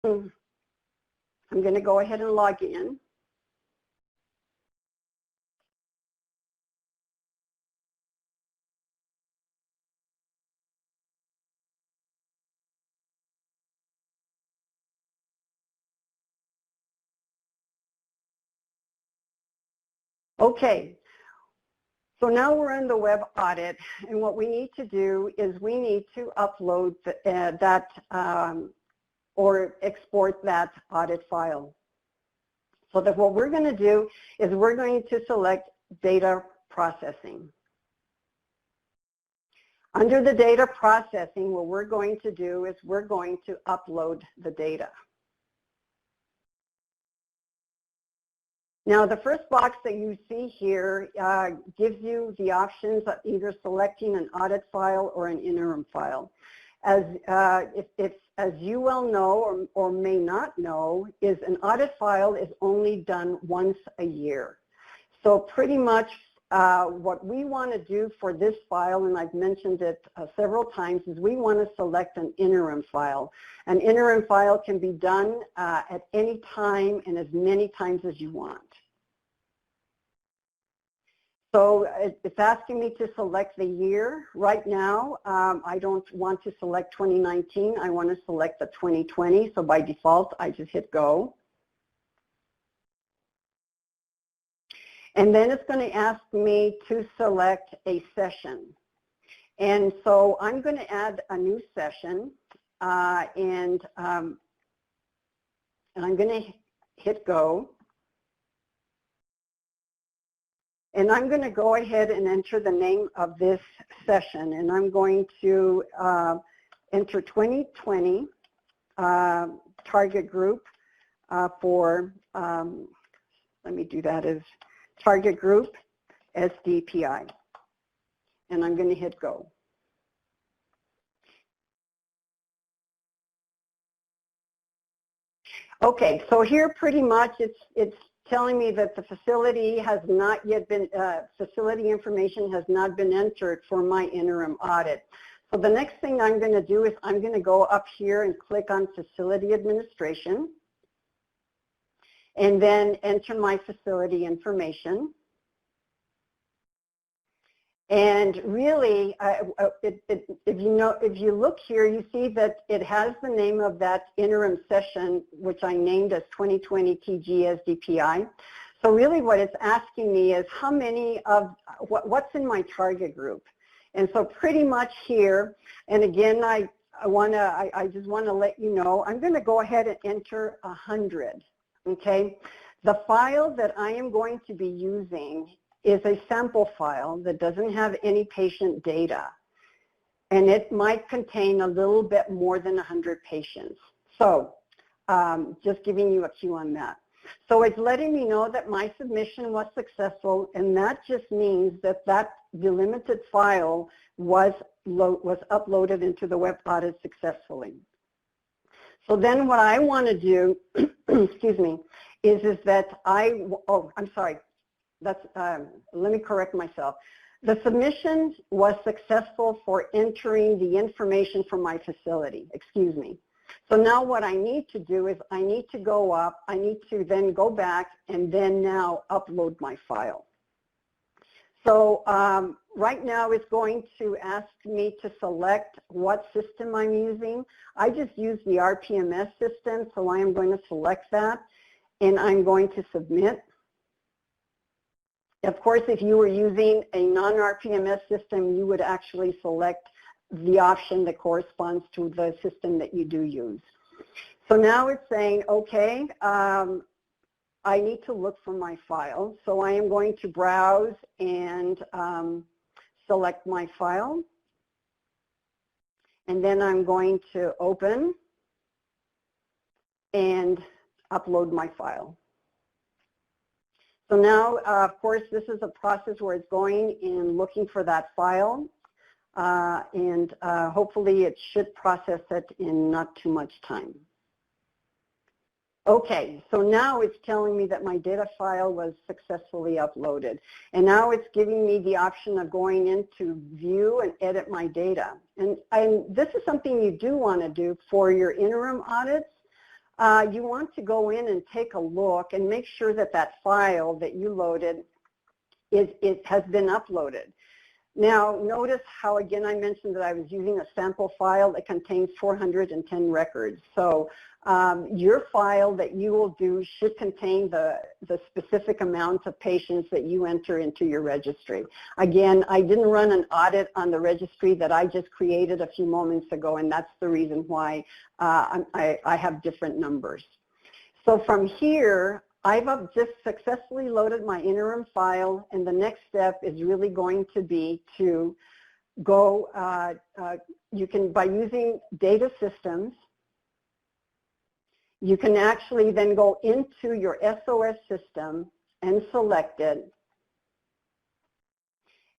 I'm going to go ahead and log in. Okay, so now we're in the web audit, and what we need to do is we need to upload or export that audit file. So that what we're going to do is we're going to select data processing. Under the data processing, what we're going to do is we're going to upload the data. Now, the first box that you see here gives you the options of either selecting an audit file or an interim file. As you well know or may not know, is an audit file is only done once a year. So pretty much what we want to do for this file, and I've mentioned it several times, is we want to select an interim file. An interim file can be done at any time and as many times as you want. So it's asking me to select the year. Right now, I don't want to select 2019. I want to select the 2020. So by default, I just hit go. And then it's going to ask me to select a session. And so I'm going to add a new session, and I'm going to hit go. And I'm going to go ahead and enter the name of this session, and I'm going to enter 2020 target group for, let me do that as target group SDPI, and I'm going to hit go. Okay, so here pretty much it's telling me that the facility has not yet been, facility information has not been entered for my interim audit. So the next thing I'm going to do is I'm going to go up here and click on facility administration and then enter my facility information. And really, if you look here, you see that it has the name of that interim session, which I named as 2020 TG-SDPI. So really what it's asking me is how many of, what's in my target group. And so pretty much here, and again, I just want to let you know, I'm going to go ahead and enter 100, okay? The file that I am going to be using is a sample file that doesn't have any patient data, and it might contain a little bit more than 100 patients. So just giving you a cue on that. So it's letting me know that my submission was successful, and that just means that that delimited file was uploaded into the web audit successfully. So then what I want to do, excuse me, is that I'm sorry. That's, let me correct myself. The submission was successful for entering the information from my facility, excuse me. So now what I need to do is I need to go up, I need to then go back and then now upload my file. So right now it's going to ask me to select what system I'm using. I just use the RPMS system, so I am going to select that and I'm going to submit. Of course, if you were using a non-RPMS system, you would actually select the option that corresponds to the system that you do use. So now it's saying, okay, I need to look for my file. So I am going to browse and select my file. And then I'm going to open and upload my file. So now, of course, this is a process where it's going and looking for that file, and hopefully it should process it in not too much time. Okay, so now it's telling me that my data file was successfully uploaded, and now it's giving me the option of going into view and edit my data. And this is something you do want to do for your interim audits. you want to go in and take a look and make sure that that file that you loaded has been uploaded. Now, notice how, again, I mentioned that I was using a sample file that contains 410 records. So your file that you will do should contain the specific amount of patients that you enter into your registry. Again, I didn't run an audit on the registry that I just created a few moments ago, and that's the reason why I have different numbers. So from here, I've just successfully loaded my interim file, and the next step is really going to be to go, you can, by using data systems, you can actually then go into your SOS system and select it.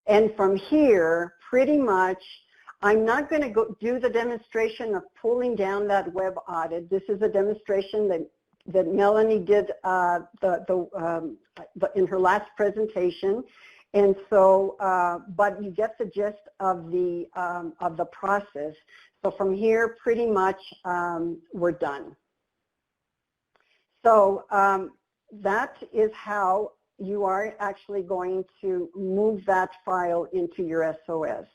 And from here, pretty much, I'm not going to go do the demonstration of pulling down that WebAudit. This is a demonstration that Melanie did in her last presentation, and so, but you get the gist of the process. So from here, pretty much, we're done. So that is how you are actually going to move that file into your SOS.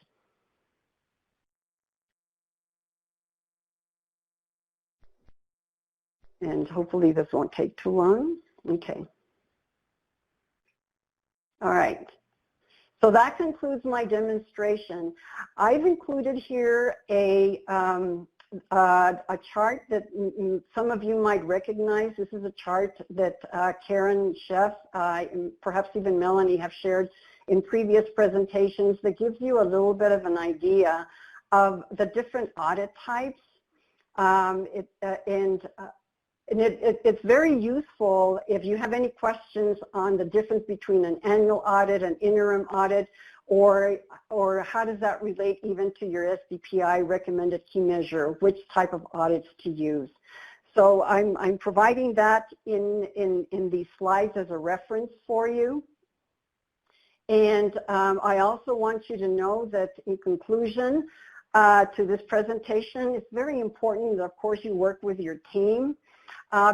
And hopefully this won't take too long. Okay. All right. So that concludes my demonstration. I've included here a chart that some of you might recognize. This is a chart that Karen Sheff, and perhaps even Melanie have shared in previous presentations that gives you a little bit of an idea of the different audit types. It's very useful if you have any questions on the difference between an annual audit, an interim audit, or how does that relate even to your SDPI recommended key measure, which type of audits to use. So I'm providing that in these slides as a reference for you. And I also want you to know that in conclusion to this presentation, it's very important that, of course, you work with your team.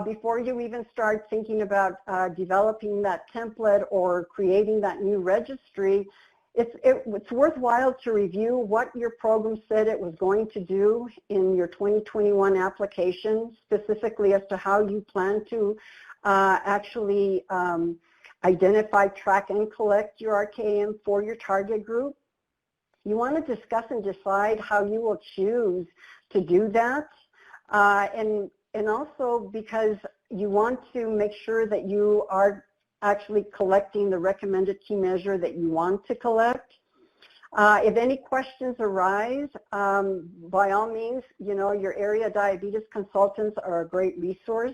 Before you even start thinking about developing that template or creating that new registry, it's worthwhile to review what your program said it was going to do in your 2021 application, specifically as to how you plan to actually identify, track, and collect your RKM for your target group. You want to discuss and decide how you will choose to do that. And also because you want to make sure that you are actually collecting the recommended key measure that you want to collect. If any questions arise, by all means, you know, your area diabetes consultants are a great resource.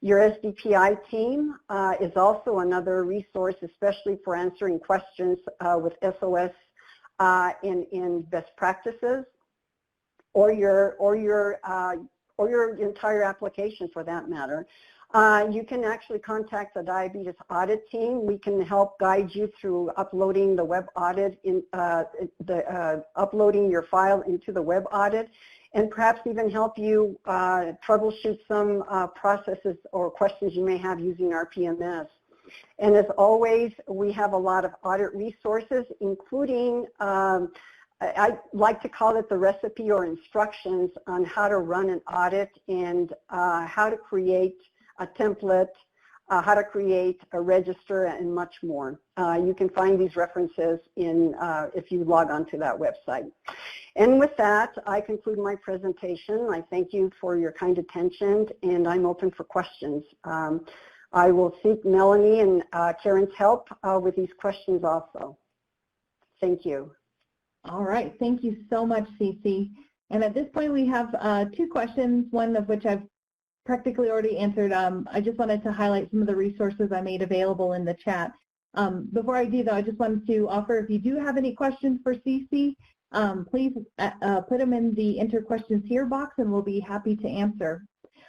Your SDPI team is also another resource, especially for answering questions with SOS in best practices, or your entire application for that matter. You can actually contact the diabetes audit team. We can help guide you through uploading the WebAudit, uploading your file into the WebAudit, and perhaps even help you troubleshoot some processes or questions you may have using RPMS. And as always, we have a lot of audit resources, including I like to call it the recipe or instructions on how to run an audit and how to create a template, how to create a register, and much more. You can find these references in if you log on to that website. And with that, I conclude my presentation. I thank you for your kind attention, and I'm open for questions. I will seek Melanie and Karen's help with these questions also. Thank you. All right, thank you so much, Cece. And at this point, we have two questions, one of which I've practically already answered. I just wanted to highlight some of the resources I made available in the chat. Before I do, though, I just wanted to offer, if you do have any questions for Cece, please put them in the enter questions here box, and we'll be happy to answer.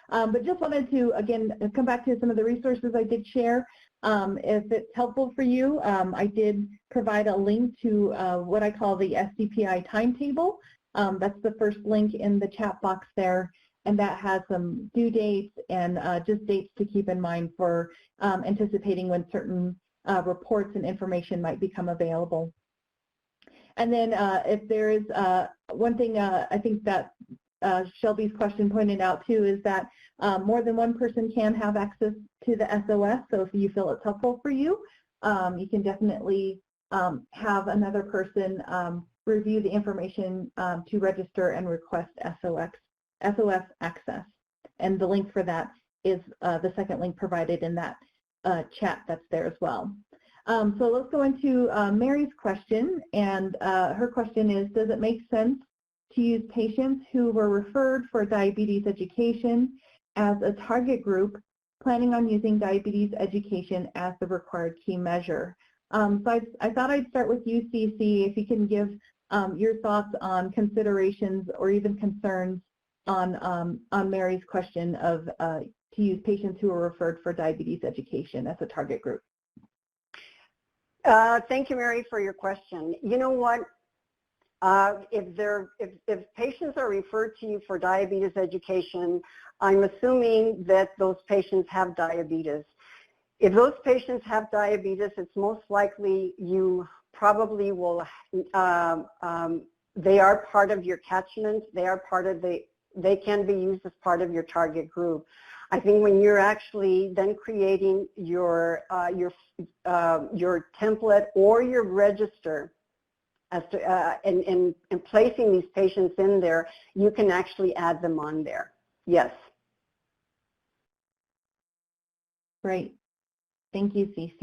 But just wanted to, again, come back to some of the resources I did share. If it's helpful for you, I did provide a link to what I call the SDPI timetable. That's the first link in the chat box there. and that has some due dates and just dates to keep in mind for anticipating when certain reports and information might become available. And then if there is one thing I think that Shelby's question pointed out too is that more than one person can have access to the SOS, so if you feel it's helpful for you, you can definitely have another person review the information to register and request SOS access. And the link for that is the second link provided in that chat that's there as well. So let's go into Mary's question, and her question is, does it make sense to use patients who were referred for diabetes education as a target group, planning on using diabetes education as the required key measure? So I thought I'd start with you, CC, if you can give your thoughts on considerations or even concerns on Mary's question of to use patients who are referred for diabetes education as a target group. Thank you, Mary, for your question. You know what? If patients are referred to you for diabetes education, I'm assuming that those patients have diabetes. If those patients have diabetes, it's most likely you probably will, they are part of your catchment, they can be used as part of your target group. I think when you're actually then creating your template or your register as to, and placing these patients in there, you can actually add them on there. Yes. Great. Thank you, Cece.